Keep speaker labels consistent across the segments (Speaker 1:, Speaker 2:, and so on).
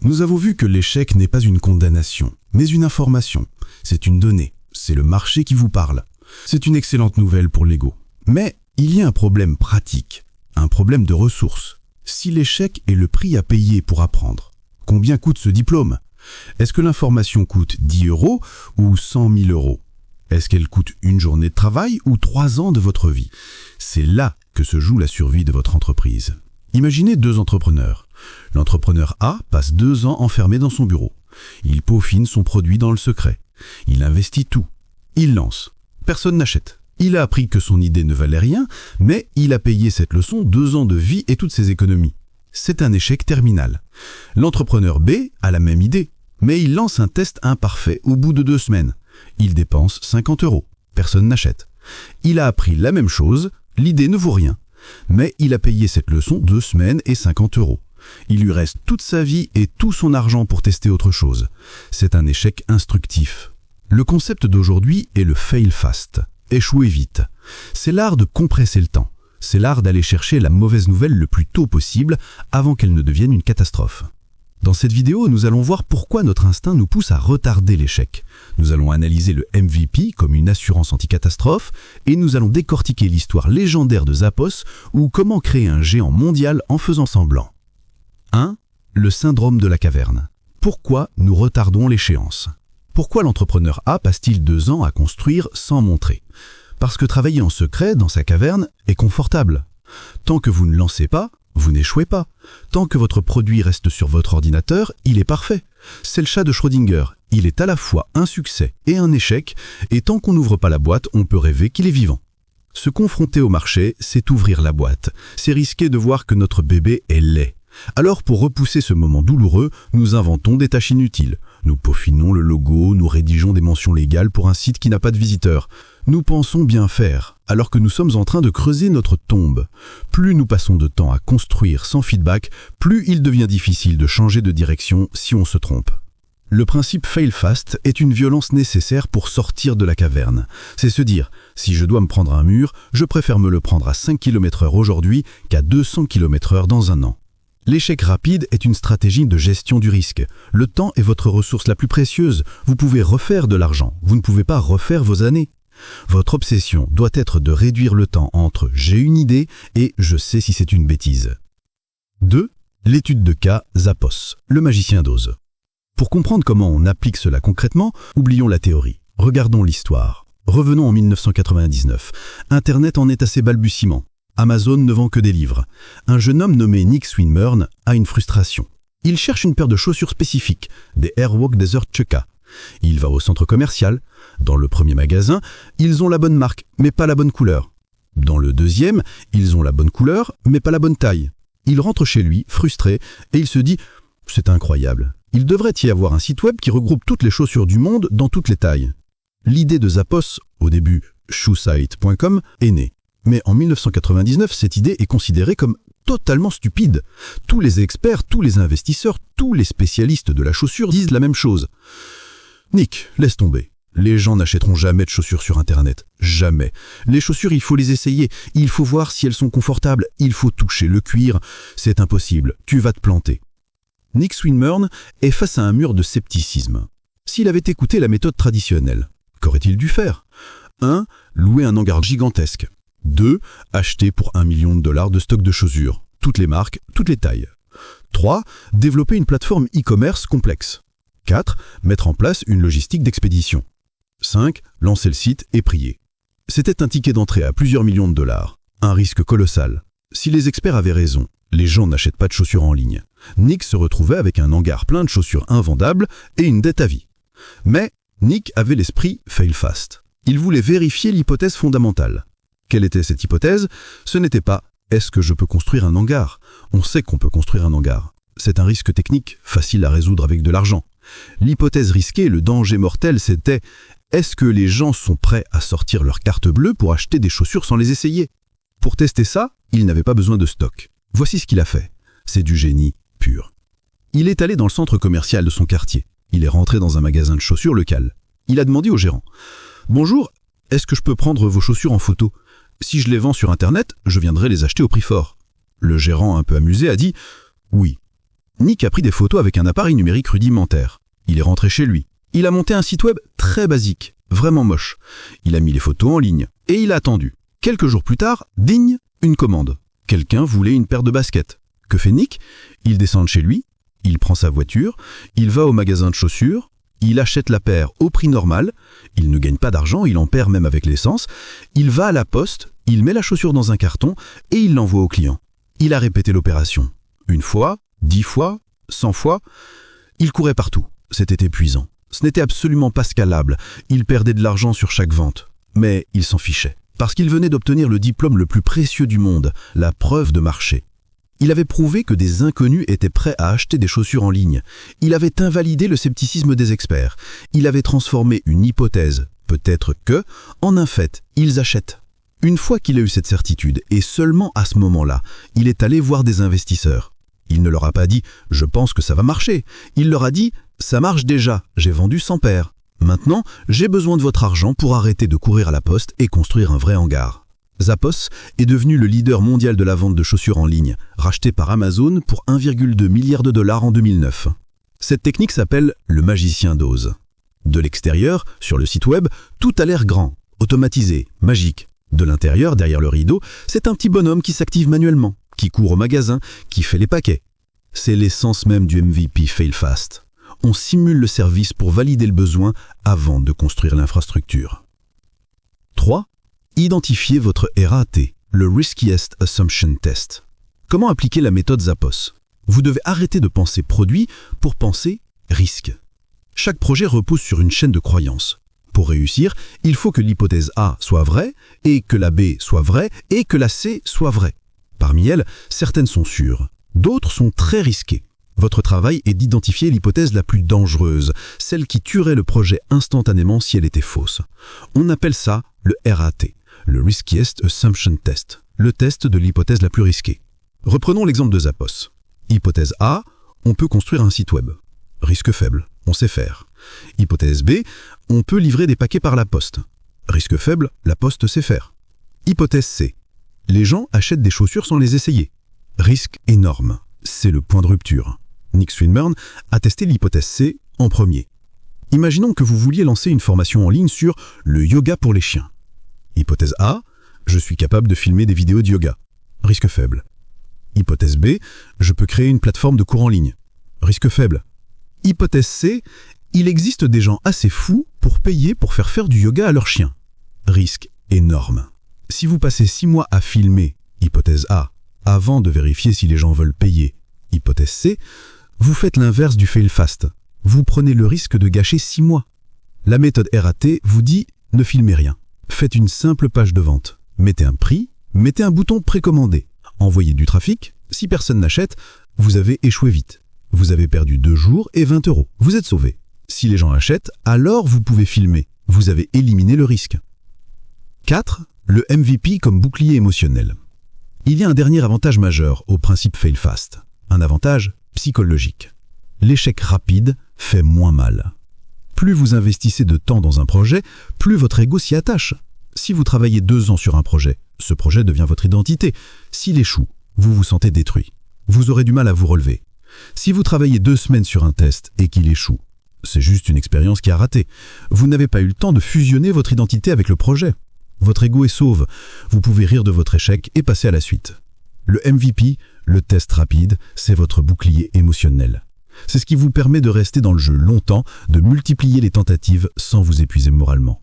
Speaker 1: Nous avons vu que l'échec n'est pas une condamnation, mais une information. C'est une donnée, c'est le marché qui vous parle. C'est une excellente nouvelle pour l'ego. Mais il y a un problème pratique, un problème de ressources. Si l'échec est le prix à payer pour apprendre, combien coûte ce diplôme? Est-ce que l'information coûte 10 € ou 100 000 €? Est-ce qu'elle coûte une journée de travail ou 3 ans de votre vie? C'est là que se joue la survie de votre entreprise. Imaginez 2 entrepreneurs. L'entrepreneur A passe 2 ans enfermé dans son bureau. Il peaufine son produit dans le secret. Il investit tout. Il lance. Personne n'achète. Il a appris que son idée ne valait rien, mais il a payé cette leçon 2 ans de vie et toutes ses économies. C'est un échec terminal. L'entrepreneur B a la même idée, mais il lance un test imparfait au bout de 2 semaines. Il dépense 50 €. Personne n'achète. Il a appris la même chose, l'idée ne vaut rien. Mais il a payé cette leçon 2 semaines et 50 €. Il lui reste toute sa vie et tout son argent pour tester autre chose. C'est un échec instructif. Le concept d'aujourd'hui est le fail fast, échouer vite. C'est l'art de compresser le temps. C'est l'art d'aller chercher la mauvaise nouvelle le plus tôt possible avant qu'elle ne devienne une catastrophe. Dans cette vidéo, nous allons voir pourquoi notre instinct nous pousse à retarder l'échec. Nous allons analyser le MVP comme une assurance anti-catastrophe et nous allons décortiquer l'histoire légendaire de Zappos ou comment créer un géant mondial en faisant semblant. 1. Le syndrome de la caverne. Pourquoi nous retardons l'échéance? Pourquoi l'entrepreneur A passe-t-il 2 ans à construire sans montrer? Parce que travailler en secret dans sa caverne est confortable. Tant que vous ne lancez pas, vous n'échouez pas. Tant que votre produit reste sur votre ordinateur, il est parfait. C'est le chat de Schrödinger. Il est à la fois un succès et un échec, et tant qu'on n'ouvre pas la boîte, on peut rêver qu'il est vivant. Se confronter au marché, c'est ouvrir la boîte. C'est risquer de voir que notre bébé est laid. Alors pour repousser ce moment douloureux, nous inventons des tâches inutiles. Nous peaufinons le logo, nous rédigeons des mentions légales pour un site qui n'a pas de visiteurs. Nous pensons bien faire, alors que nous sommes en train de creuser notre tombe. Plus nous passons de temps à construire sans feedback, plus il devient difficile de changer de direction si on se trompe. Le principe fail fast est une violence nécessaire pour sortir de la caverne. C'est se dire, si je dois me prendre un mur, je préfère me le prendre à 5 km/h aujourd'hui qu'à 200 km/h dans un an. L'échec rapide est une stratégie de gestion du risque. Le temps est votre ressource la plus précieuse. Vous pouvez refaire de l'argent, vous ne pouvez pas refaire vos années. Votre obsession doit être de réduire le temps entre « j'ai une idée » et « je sais si c'est une bêtise ». 2. L'étude de cas Zappos, le magicien d'Oz. Pour comprendre comment on applique cela concrètement, oublions la théorie. Regardons l'histoire. Revenons en 1999. Internet en est à ses balbutiements. Amazon ne vend que des livres. Un jeune homme nommé Nick Swinburne a une frustration. Il cherche une paire de chaussures spécifiques, des Airwalk Desert Chukka. Il va au centre commercial. Dans le premier magasin, ils ont la bonne marque, mais pas la bonne couleur. Dans le deuxième, ils ont la bonne couleur, mais pas la bonne taille. Il rentre chez lui, frustré, et il se dit « c'est incroyable, il devrait y avoir un site web qui regroupe toutes les chaussures du monde dans toutes les tailles ». L'idée de Zappos, au début shoesite.com, est née. Mais en 1999, cette idée est considérée comme totalement stupide. Tous les experts, tous les investisseurs, tous les spécialistes de la chaussure disent la même chose. Nick, laisse tomber. Les gens n'achèteront jamais de chaussures sur Internet. Jamais. Les chaussures, il faut les essayer. Il faut voir si elles sont confortables. Il faut toucher le cuir. C'est impossible. Tu vas te planter. Nick Swinburne est face à un mur de scepticisme. S'il avait écouté la méthode traditionnelle, qu'aurait-il dû faire? 1. Louer un hangar gigantesque. 2. Acheter pour $1 million de stock de chaussures. Toutes les marques, toutes les tailles. 3. Développer une plateforme e-commerce complexe. 4. Mettre en place une logistique d'expédition. 5. Lancer le site et prier. C'était un ticket d'entrée à plusieurs millions de dollars. Un risque colossal. Si les experts avaient raison, les gens n'achètent pas de chaussures en ligne. Nick se retrouvait avec un hangar plein de chaussures invendables et une dette à vie. Mais Nick avait l'esprit fail fast. Il voulait vérifier l'hypothèse fondamentale. Quelle était cette hypothèse? Ce n'était pas « est-ce que je peux construire un hangar ?» On sait qu'on peut construire un hangar. C'est un risque technique, facile à résoudre avec de l'argent. L'hypothèse risquée, le danger mortel, c'était « est-ce que les gens sont prêts à sortir leur carte bleue pour acheter des chaussures sans les essayer ?» Pour tester ça, il n'avait pas besoin de stock. Voici ce qu'il a fait. C'est du génie pur. Il est allé dans le centre commercial de son quartier. Il est rentré dans un magasin de chaussures local. Il a demandé au gérant « Bonjour, est-ce que je peux prendre vos chaussures en photo ? Si je les vends sur Internet, je viendrai les acheter au prix fort. » Le gérant, un peu amusé, a dit « Oui. » Nick a pris des photos avec un appareil numérique rudimentaire. Il est rentré chez lui. Il a monté un site web très basique, vraiment moche. Il a mis les photos en ligne et il a attendu. Quelques jours plus tard, ding, une commande. Quelqu'un voulait une paire de baskets. Que fait Nick? Il descend de chez lui, il prend sa voiture, il va au magasin de chaussures, il achète la paire au prix normal, il ne gagne pas d'argent, il en perd même avec l'essence, il va à la poste, il met la chaussure dans un carton et il l'envoie au client. Il a répété l'opération. 1 fois, 10 fois, 100 fois. Il courait partout. C'était épuisant. Ce n'était absolument pas scalable. Il perdait de l'argent sur chaque vente. Mais il s'en fichait. Parce qu'il venait d'obtenir le diplôme le plus précieux du monde, la preuve de marché. Il avait prouvé que des inconnus étaient prêts à acheter des chaussures en ligne. Il avait invalidé le scepticisme des experts. Il avait transformé une hypothèse, peut-être que, en un fait, ils achètent. Une fois qu'il a eu cette certitude, et seulement à ce moment-là, il est allé voir des investisseurs. Il ne leur a pas dit « je pense que ça va marcher ». Il leur a dit « ça marche déjà, j'ai vendu 100 paires. Maintenant, j'ai besoin de votre argent pour arrêter de courir à la poste et construire un vrai hangar ». Zappos est devenu le leader mondial de la vente de chaussures en ligne, racheté par Amazon pour 1,2 milliard de dollars en 2009. Cette technique s'appelle le magicien d'Oz. De l'extérieur, sur le site web, tout a l'air grand, automatisé, magique. De l'intérieur, derrière le rideau, c'est un petit bonhomme qui s'active manuellement, qui court au magasin, qui fait les paquets. C'est l'essence même du MVP Fail Fast. On simule le service pour valider le besoin avant de construire l'infrastructure. 3. Identifiez votre RAT, le Riskiest Assumption Test. Comment appliquer la méthode Zappos? Vous devez arrêter de penser produit pour penser risque. Chaque projet repose sur une chaîne de croyances. Pour réussir, il faut que l'hypothèse A soit vraie, et que la B soit vraie, et que la C soit vraie. Parmi elles, certaines sont sûres, d'autres sont très risquées. Votre travail est d'identifier l'hypothèse la plus dangereuse, celle qui tuerait le projet instantanément si elle était fausse. On appelle ça le RAT, le Riskiest Assumption Test, le test de l'hypothèse la plus risquée. Reprenons l'exemple de Zappos. Hypothèse A, on peut construire un site web. Risque faible, on sait faire. Hypothèse B, on peut livrer des paquets par la poste. Risque faible, la poste sait faire. Hypothèse C, les gens achètent des chaussures sans les essayer. Risque énorme, c'est le point de rupture. Nick Swinburne a testé l'hypothèse C en premier. Imaginons que vous vouliez lancer une formation en ligne sur le yoga pour les chiens. Hypothèse A, je suis capable de filmer des vidéos de yoga. Risque faible. Hypothèse B, je peux créer une plateforme de cours en ligne. Risque faible. Hypothèse C, il existe des gens assez fous pour payer pour faire du yoga à leurs chiens. Risque énorme. Si vous passez 6 mois à filmer, hypothèse A, avant de vérifier si les gens veulent payer, hypothèse C, vous faites l'inverse du fail fast. Vous prenez le risque de gâcher 6 mois. La méthode RAT vous dit ne filmez rien. Faites une simple page de vente. Mettez un prix, mettez un bouton précommandé. Envoyez du trafic. Si personne n'achète, vous avez échoué vite. Vous avez perdu 2 jours et 20 €. Vous êtes sauvé. Si les gens achètent, alors vous pouvez filmer. Vous avez éliminé le risque. 4. Le MVP comme bouclier émotionnel. Il y a un dernier avantage majeur au principe fail fast. Un avantage psychologique. L'échec rapide fait moins mal. Plus vous investissez de temps dans un projet, plus votre ego s'y attache. Si vous travaillez 2 ans sur un projet, ce projet devient votre identité. S'il échoue, vous vous sentez détruit. Vous aurez du mal à vous relever. Si vous travaillez 2 semaines sur un test et qu'il échoue, c'est juste une expérience qui a raté. Vous n'avez pas eu le temps de fusionner votre identité avec le projet. Votre ego est sauve. Vous pouvez rire de votre échec et passer à la suite. Le MVP, le test rapide, c'est votre bouclier émotionnel. C'est ce qui vous permet de rester dans le jeu longtemps, de multiplier les tentatives sans vous épuiser moralement.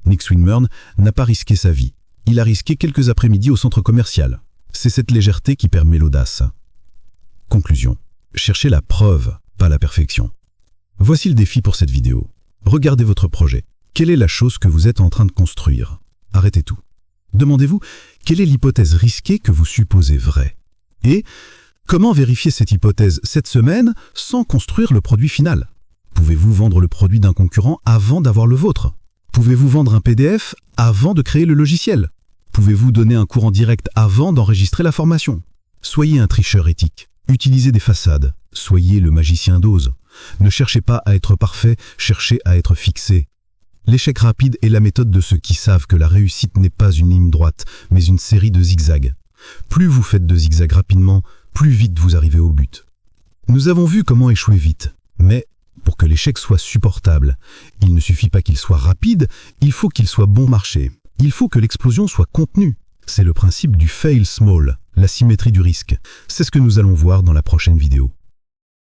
Speaker 1: Nick Swinburne n'a pas risqué sa vie. Il a risqué quelques après-midi au centre commercial. C'est cette légèreté qui permet l'audace. Conclusion. Cherchez la preuve, pas la perfection. Voici le défi pour cette vidéo. Regardez votre projet. Quelle est la chose que vous êtes en train de construire? Arrêtez tout. Demandez-vous, quelle est l'hypothèse risquée que vous supposez vraie? Et comment vérifier cette hypothèse cette semaine sans construire le produit final? Pouvez-vous vendre le produit d'un concurrent avant d'avoir le vôtre? Pouvez-vous vendre un PDF avant de créer le logiciel? Pouvez-vous donner un cours en direct avant d'enregistrer la formation? Soyez un tricheur éthique. Utilisez des façades. Soyez le magicien d'Oz. Ne cherchez pas à être parfait, cherchez à être fixé. L'échec rapide est la méthode de ceux qui savent que la réussite n'est pas une ligne droite, mais une série de zigzags. Plus vous faites de zigzags rapidement, plus vite vous arrivez au but.
Speaker 2: Nous avons vu comment échouer vite, mais pour que l'échec soit supportable, il ne suffit pas qu'il soit rapide, il faut qu'il soit bon marché. Il faut que l'explosion soit contenue. C'est le principe du fail small, la symétrie du risque. C'est ce que nous allons voir dans la prochaine vidéo.